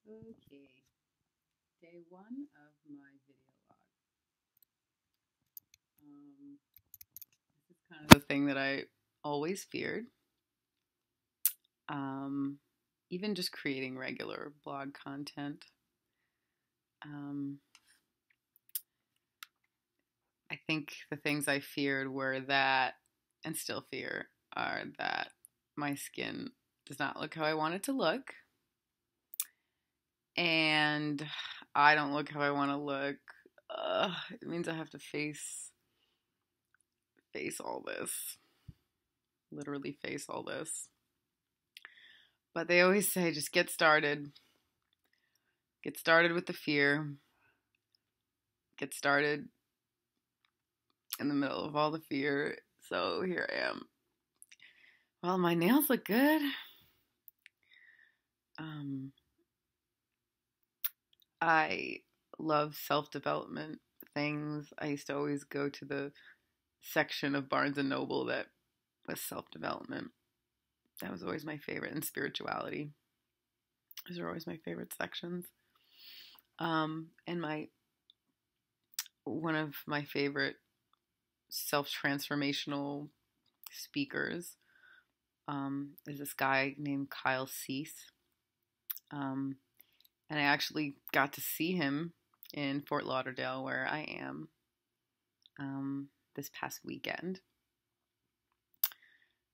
Okay, day one of my video log. This is kind of the thing that I always feared. Um, Even just creating regular blog content. Um, I think the things I feared were that, and still fear, are that my skin does not look how I want it to look, and I don't look how I want to look. It means I have to face all this, literally face all this. But they always say just get started. Get started with the fear. Get started in the middle of all the fear. So here I am. Well, my nails look good. Um, I love self-development things. I used to always go to the section of Barnes and Noble that was self-development. That was always my favorite. And spirituality. Those are always my favorite sections. And one of my favorite self-transformational speakers is this guy named Kyle Cease. And I actually got to see him in Fort Lauderdale, where I am, this past weekend.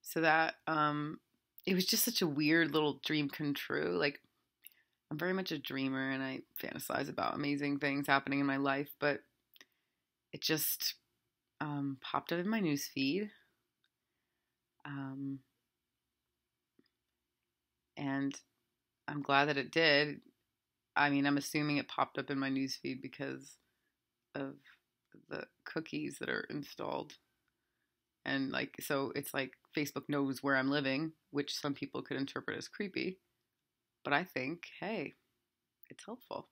So that it was just such a weird little dream come true. Like, I'm very much a dreamer, and I fantasize about amazing things happening in my life, but it just popped up in my news feed. And I'm glad that it did. I mean, I'm assuming it popped up in my newsfeed because of the cookies that are installed. And so it's like Facebook knows where I'm living, which some people could interpret as creepy. But I think, hey, it's helpful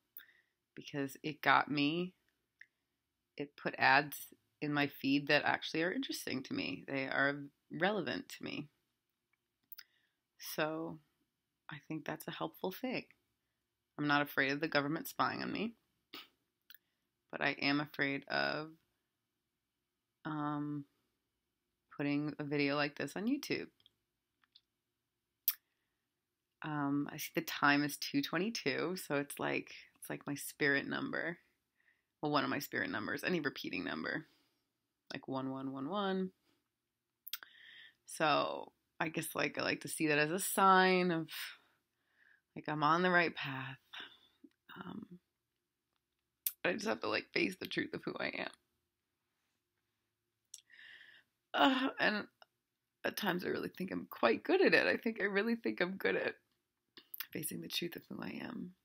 because it put ads in my feed that actually are interesting to me. They are relevant to me. So I think that's a helpful thing. I'm not afraid of the government spying on me, but I am afraid of putting a video like this on YouTube. I see the time is 2:22, so it's like my spirit number. Well, one of my spirit numbers, any repeating number, like 1111. So I guess I like to see that as a sign of I'm on the right path. But I just have to face the truth of who I am. And at times I really think I'm quite good at it. I really think I'm good at facing the truth of who I am.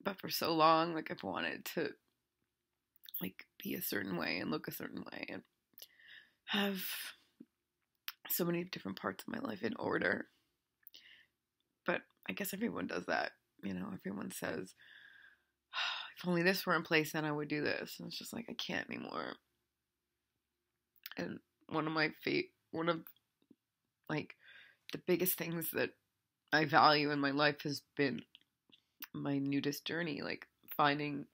But for so long, I've wanted to be a certain way and look a certain way and have so many different parts of my life in order. But I guess everyone does that. Everyone says, if only this were in place, then I would do this. And it's just I can't anymore. And one of the biggest things that I value in my life has been my nudist journey, finding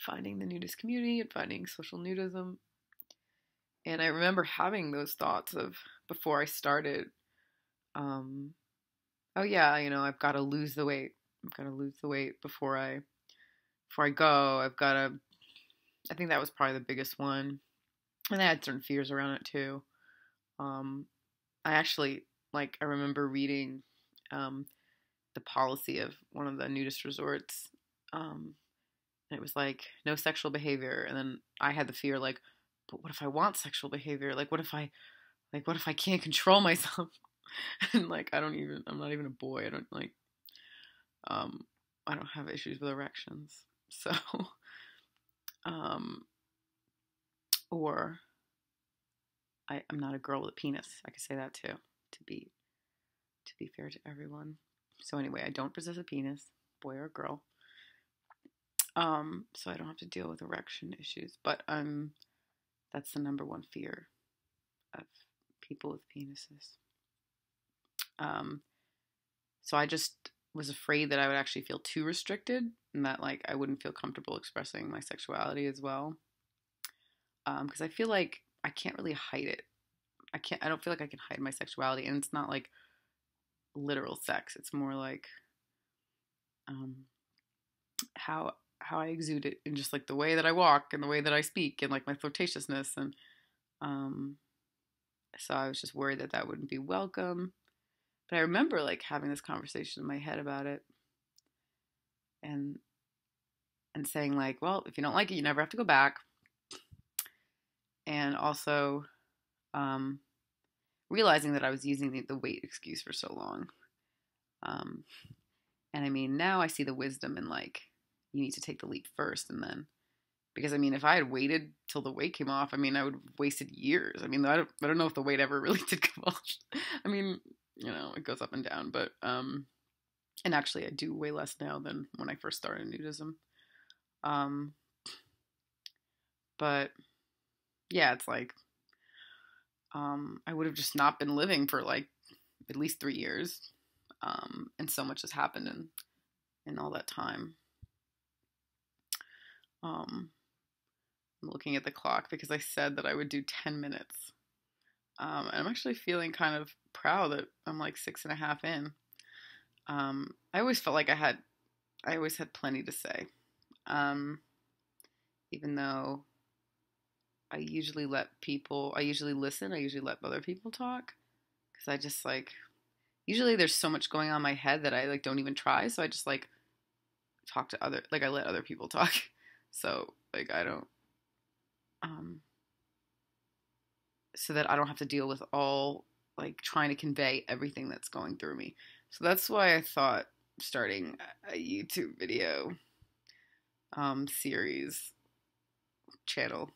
the nudist community and finding social nudism. And I remember having those thoughts of before I started, oh yeah, I've got to lose the weight. I've got to lose the weight before I go. I think that was probably the biggest one. And I had certain fears around it too. I actually, I remember reading the policy of one of the nudist resorts. And it was no sexual behavior. And then I had the fear, but what if I want sexual behavior? What if I can't control myself? And I'm not even a boy. I don't have issues with erections. So, or I'm not a girl with a penis. I could say that too, to be fair to everyone. So anyway, I don't possess a penis, boy or girl. So I don't have to deal with erection issues. But that's the number one fear of people with penises. So I just was afraid that I would actually feel too restricted and that like I wouldn't feel comfortable expressing my sexuality as well. Because I feel like I can't really hide it. I don't feel like I can hide my sexuality, and it's not like literal sex. It's more like um, how I exude it in just like the way that I walk and the way that I speak and like my flirtatiousness. And um, so I was just worried that that wouldn't be welcome. But I remember like having this conversation in my head about it, and saying like, well, if you don't like it, you never have to go back. And also um, realizing that I was using the weight excuse for so long. Um, and I mean, now I see the wisdom in like, you need to take the leap first and then, because I mean, if I had waited till the weight came off, I mean, I would have wasted years. I mean, I don't know if the weight ever really did come off. I mean, you know, it goes up and down, but, and actually I do way less now than when I first started nudism. But yeah, it's like, I would have just not been living for like at least 3 years. And so much has happened in all that time. I'm looking at the clock because I said that I would do 10 minutes. And I'm actually feeling kind of proud that I'm like 6.5 in. I always felt like I always had plenty to say. Even though I usually listen, I usually let other people talk. Because I just like, usually there's so much going on in my head that I like don't even try. So I just like talk to I let other people talk. So like I don't, so that I don't have to deal with all like trying to convey everything that's going through me. So that's why I thought starting a YouTube video series channel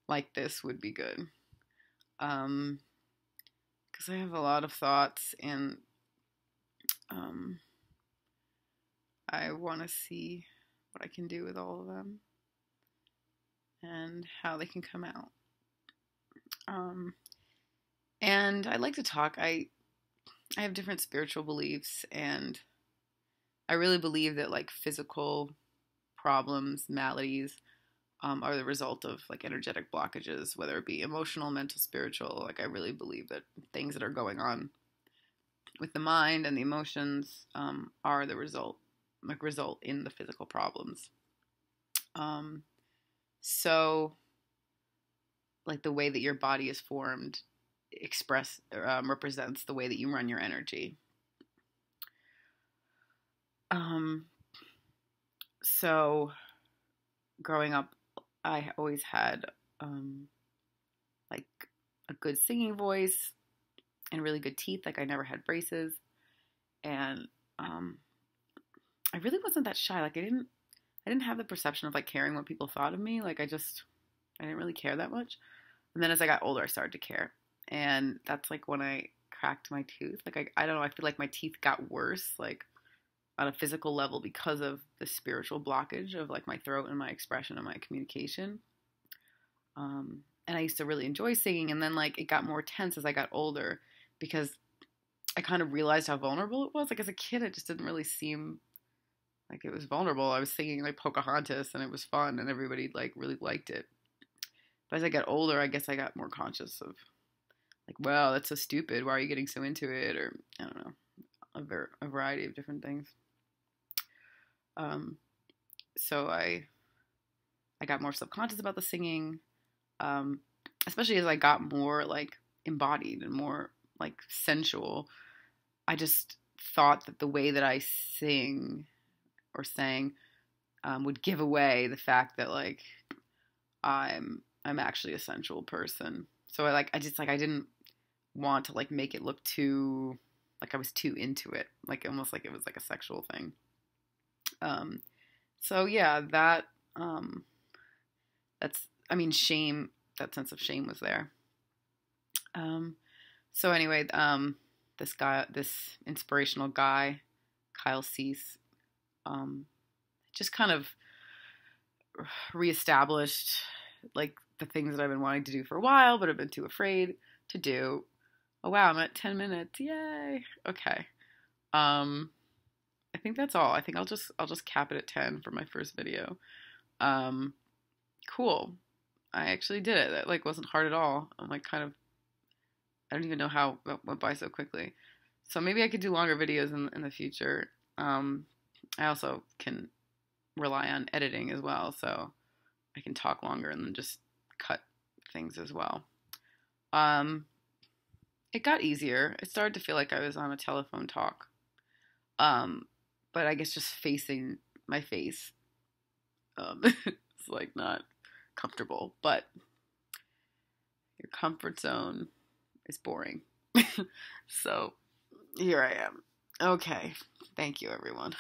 like this would be good. Because I have a lot of thoughts and I want to see what I can do with all of them and how they can come out. And I like to talk. I have different spiritual beliefs, and I really believe that like physical problems, maladies, are the result of like energetic blockages, whether it be emotional, mental, spiritual. Like I really believe that things that are going on with the mind and the emotions are the result in the physical problems. So like the way that your body is formed represents the way that you run your energy. So growing up, I always had like a good singing voice and really good teeth. Like I never had braces, and I really wasn't that shy. Like I didn't have the perception of like caring what people thought of me. Like I didn't really care that much. And then as I got older, I started to care, and that's like when I cracked my tooth. Like I don't know. I feel like my teeth got worse, like on a physical level, because of the spiritual blockage of like my throat and my expression and my communication. And I used to really enjoy singing, and then like it got more tense as I got older because I kind of realized how vulnerable it was. Like as a kid, it just didn't really seem like it was vulnerable. I was singing like Pocahontas, and it was fun, and everybody like really liked it. But as I got older, I guess I got more conscious of like, wow, that's so stupid. Why are you getting so into it? Or I don't know, a variety of different things. So I got more subconscious about the singing, especially as I got more like embodied and more like sensual. I just thought that the way that I sing or sang would give away the fact that like I'm actually a sensual person. So I didn't want to like make it look too like I was too into it, like almost like it was like a sexual thing. So yeah, shame, that sense of shame was there. So anyway, this inspirational guy, Kyle Cease, just kind of reestablished like the things that I've been wanting to do for a while, but I've been too afraid to do. Oh wow, I'm at 10 minutes. Yay. Okay. I think that's all. I think I'll just cap it at 10 for my first video. Um, cool. I actually did it. That like wasn't hard at all. I'm like kind of I don't even know how it went by so quickly. So maybe I could do longer videos in the future. I also can rely on editing as well, so I can talk longer and then just cut things as well. Um, it got easier. It started to feel like I was on a telephone talk. Um, but I guess just facing my face, it's like not comfortable. But your comfort zone is boring. So here I am. Okay. Thank you, everyone.